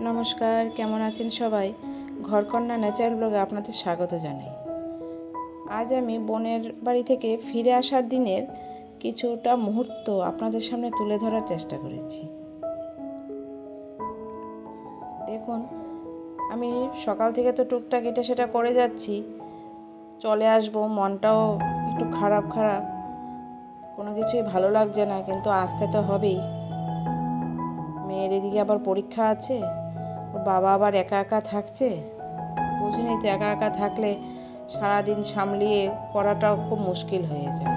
নমস্কার, কেমন আছেন সবাই? ঘরকন্যা ন্যাচারাল ব্লগে আপনাদের স্বাগত জানাই। আজ আমি বোনের বাড়ি থেকে ফিরে আসার দিনের কিছুটা মুহূর্ত আপনাদের সামনে তুলে ধরার চেষ্টা করেছি। দেখুন, আমি সকাল থেকে তো টুকটাক এটা সেটা করে যাচ্ছি, চলে আসবো, মনটাও একটু খারাপ, কোনো কিছুই ভালো লাগছে না, কিন্তু আসতে তো হবেই। মেয়ের এদিকে আবার পরীক্ষা আছে, ওর বাবা আবার একা একা থাকছে, বুঝিনি তো, একা একা থাকলে সারাদিন সামলিয়ে করাটাও খুব মুশকিল হয়ে যায়।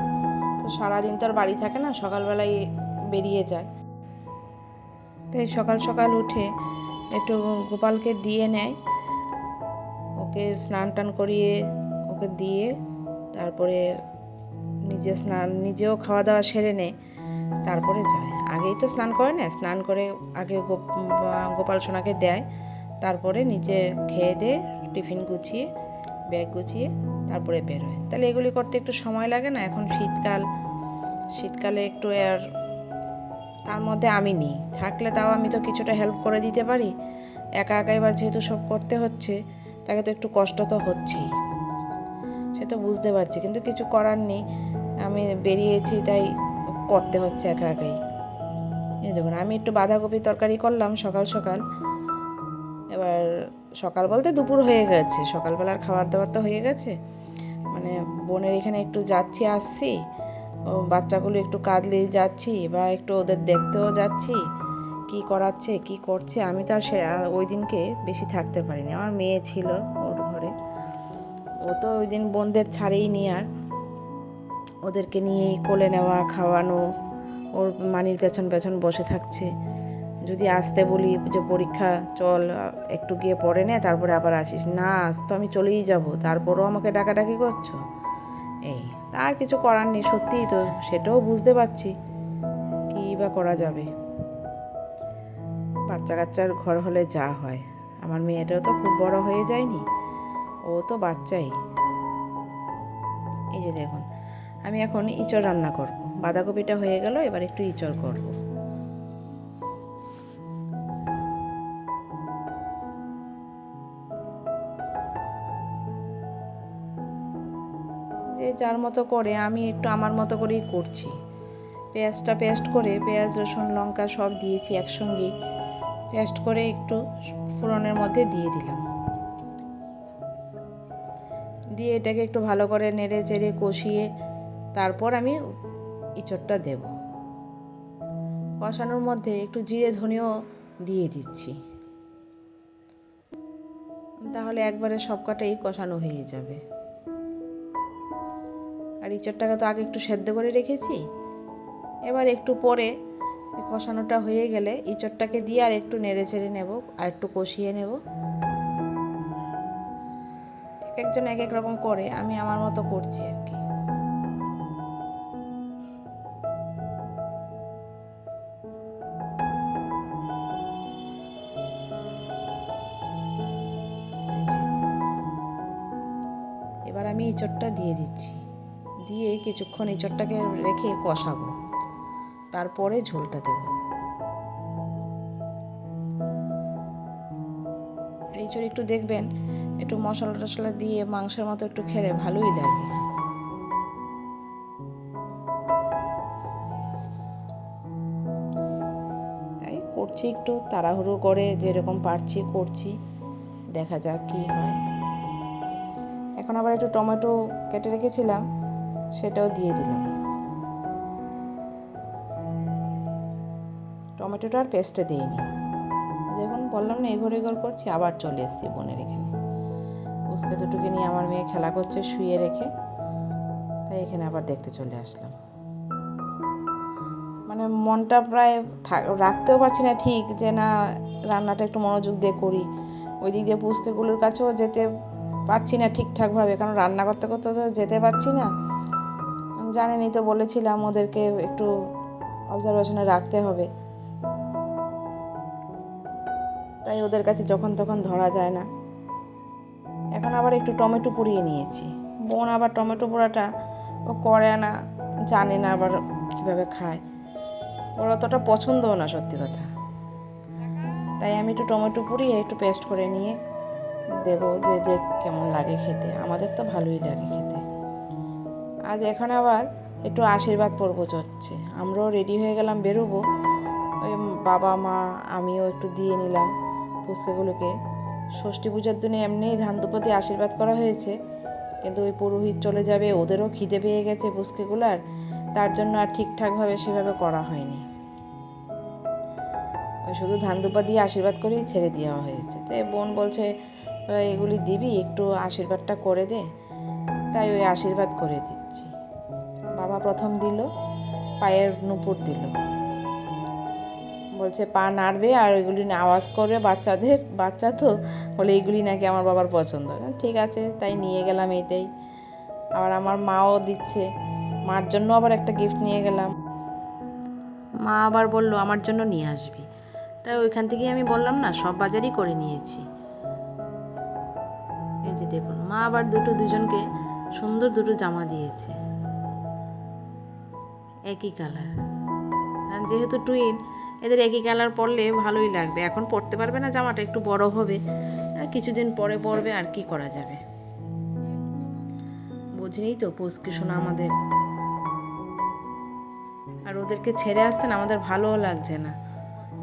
তো সারাদিন তো আর বাড়ি থাকে না, সকালবেলায় বেরিয়ে যায়। তাই সকাল সকাল উঠে একটু গোপালকে দিয়ে নেয়, ওকে স্নান টান করিয়ে ওকে দিয়ে তারপরে নিজেও খাওয়া দাওয়া সেরে নেয়, তারপরে যায়। আগেই তো স্নান করে নেয়, স্নান করে আগে গোপাল সোনাকে দেয়, তারপরে নিজে খেয়ে দিয়ে টিফিন গুছিয়ে ব্যাগ গুছিয়ে তারপরে বেরোয়। তাহলে এগুলি করতে একটু সময় লাগে না? এখন শীতকালে একটু আর তার মধ্যে আমি নেই থাকলে তাও আমি তো কিছুটা হেল্প করে দিতে পারি। একা এবার যেহেতু সব করতে হচ্ছে, তাকে তো একটু কষ্ট তো হচ্ছেই, সে তো বুঝতে পারছি, কিন্তু কিছু করার নেই। আমি বেরিয়েছি তাই করতে হচ্ছে একাই। এই দেখুন, আমি একটু বাঁধাকপি তরকারি করলাম সকাল সকাল। এবার সকাল বলতে দুপুর হয়ে গেছে, সকালবেলার খাবার দাবার তো হয়ে গেছে। মানে বোনের এখানে একটু যাচ্ছি আসছি, ও বাচ্চাগুলো একটু কাঁদলে যাচ্ছি, বা একটু ওদের দেখতেও যাচ্ছি কি করাচ্ছে কি করছে। আমি তো আর ওই দিনকে বেশি থাকতে পারিনি, আমার মেয়ে ছিল ওর ঘরে, ও তো ওই দিন বোনদের ছাড়েই নি, আর ওদেরকে নিয়েই কোলে নেওয়া খাওয়ানো, ওর মানির পেছন পেছন বসে থাকছে। যদি আসতে বলি যে পরীক্ষা, চল একটু গিয়ে পড়ে নে তারপরে আবার আসিস, না আস তো আমি চলেই যাব, তারপরেও আমাকে ডাকাডাকি করছো। এই তার কিছু করার নেই, সত্যিই তো সেটাও বুঝতে পারছি, কী বা করা যাবে। বাচ্চা কাচ্চার ঘর হলে যা হয়, আমার মেয়েটাও তো খুব বড় হয়ে যায়নি, ও তো বাচ্চাই। এই যে দেখুন, আমি এখন ইঁচড় রান্না করব, বাঁধাকপিটা হয়ে গেল, এবার একটু ইঁচড় করব। যে যার মতো করে, আমি একটু আমার মতো করেই করছি। পেঁয়াজটা পেস্ট করে, পেঁয়াজ রসুন লঙ্কা সব দিয়েছি একসঙ্গেই, পেস্ট করে একটু ফোড়নের মধ্যে দিয়ে দিলাম, দিয়ে এটাকে একটু ভালো করে নেড়ে চেড়ে কষিয়ে তারপর আমি ইঁচড়টা দেব। কষানোর মধ্যে একটু জিরে ধনেও দিয়ে দিচ্ছি, তাহলে একবারে সব কটাই কষানো হয়ে যাবে। আর ইঁচড়টাকে তো আগে একটু সেদ্ধ করে রেখেছি, এবার একটু পরে কষানোটা হয়ে গেলে ইঁচড়টাকে দিয়ে আর একটু নেড়ে চেড়ে নেব, আর একটু কষিয়ে নেব। এক একজন এক এক রকম করে, আমি আমার মতো করছি আর কি। এবার আমি ইঁচড়টা দিয়ে দিচ্ছি, দিয়ে কিছুক্ষণ ইঁচড়টাকে রেখে কষাবো, তারপরে ঝোলটা দেব। ইঁচড় একটু দেখবেন একটু মশলা টশলা দিয়ে মাংসের মতো একটু খেলে ভালোই লাগে। তাই করছি, একটু তাড়াহুড়ো করে যেরকম পারছি করছি, দেখা যাক কী হয়। এখন আবার একটু টমেটো কেটে রেখেছিলাম, সেটাও দিয়ে দিলাম। টমেটোটা আর পেস্টে দিইনি। দেখুন, বললাম না এগোর করছি, আবার চলে এসেছি বোনের এখানে। উস্কে দুটোকে নিয়ে আমার মেয়ে খেলা করছে শুয়ে রেখে, তাই এখানে আবার দেখতে চলে আসলাম। মানে মনটা প্রায় রাখতেও পারছি না ঠিক, যে না রান্নাটা একটু মনোযোগ দিয়ে করি। ওই দিক দিয়ে পুচকেগুলোর কাছেও যেতে পারছি না ঠিকঠাকভাবে, কারণ রান্না করতে করতে তো যেতে পারছি না। জানেনই তো, বলেছিলাম ওদেরকে একটু অবজারভেশনে রাখতে হবে, তাই ওদের কাছে যখন তখন ধরা যায় না। এখন আবার একটু টমেটো পুড়িয়ে নিয়েছি, বোন আবার টমেটো পোড়াটা ও করে না, জানে না আবার কীভাবে খায়, ওর অতটা পছন্দও না সত্যি কথা। তাই আমি একটু টমেটো পুড়িয়ে একটু পেস্ট করে নিয়ে দেবো, যে দেখ কেমন লাগে খেতে। আমাদের তো ভালোই লাগে খেতে। আজ এখন আবার একটু আশীর্বাদ পর্ব চলছে, আমরাও রেডি হয়ে গেলাম, বেরোবো। ওই বাবা মা আমিও একটু দিয়ে নিলাম পুচকেগুলোকে। ষষ্ঠী পূজার দিনে এমনিই ধান দুপতি আশীর্বাদ করা হয়েছে, কিন্তু ওই পুরোহিত চলে যাবে, ওদেরও খিদে পেয়ে গেছে পুচকেগুলার, তার জন্য আর ঠিকঠাকভাবে সেভাবে করা হয়নি। ওই শুধু ধান দুপা দিয়ে আশীর্বাদ করেই ছেড়ে দেওয়া হয়েছে। তাই বোন বলছে এগুলি দিবি, একটু আশীর্বাদটা করে দে। তাই ওই আশীর্বাদ করে দিচ্ছি। বাবা প্রথম দিল, পায়ের নুপুর দিল, বলছে পা নাড়বে আর ওইগুলি আওয়াজ করবে, বাচ্চা তো বলে এইগুলি নাকি আমার বাবার পছন্দ। ঠিক আছে, তাই নিয়ে গেলাম এটাই। আবার আমার মাও দিচ্ছে, মার জন্য আবার একটা গিফট নিয়ে গেলাম। মা আবার বলল আমার জন্য নিয়ে আসবি, তাই ওইখান থেকেই আমি বললাম না সব বাজারই করে নিয়েছি। এই যে দেখুন, মা আবার দুজনকে সুন্দর দুটো জামা দিয়েছে, একই কালার। যেহেতু টুইন, এদের একই কালার পরলে ভালোই লাগবে। এখন পরতে পারবে না, জামাটা একটু বড় হবে, কিছুদিন পরে পরবে, আর কি করা যাবে। বুঝিনি তো পুচকি শোনা আমাদের। আর ওদেরকে ছেড়ে আসতে না আমাদের ভালোও লাগছে না।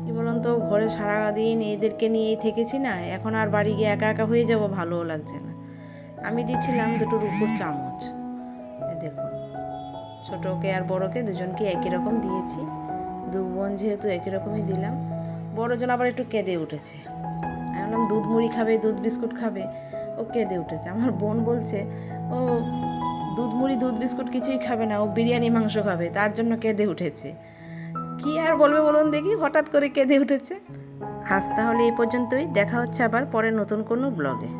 কি বলুন তো, ঘরে সারাদিন এদেরকে নিয়েই থেকেছি না, এখন আর বাড়ি গিয়ে একা একা হয়ে যাব, ভালোও লাগছে না। আমি দিয়েছিলাম দুটো রূপোর চামচ, দেখুন ছোটোকে আর বড়োকে দুজনকে একই রকম দিয়েছি। দু বোন যেহেতু একই রকমই দিলাম। বড়জন আবার একটু কেঁদে উঠেছে, আমি বললাম দুধ মুড়ি খাবে, দুধ বিস্কুট খাবে, ও কেঁদে উঠেছে। আমার বোন বলছে ও দুধ মুড়ি দুধ বিস্কুট কিছুই খাবে না, ও বিরিয়ানি মাংস খাবে, তার জন্য কেঁদে উঠেছে। কি আর বলবে বলুন দেখি, হঠাৎ করে কেঁদে উঠেছে। আজ তাহলে এই পর্যন্তই, দেখা হচ্ছে আবার পরে নতুন কোনো ব্লগে।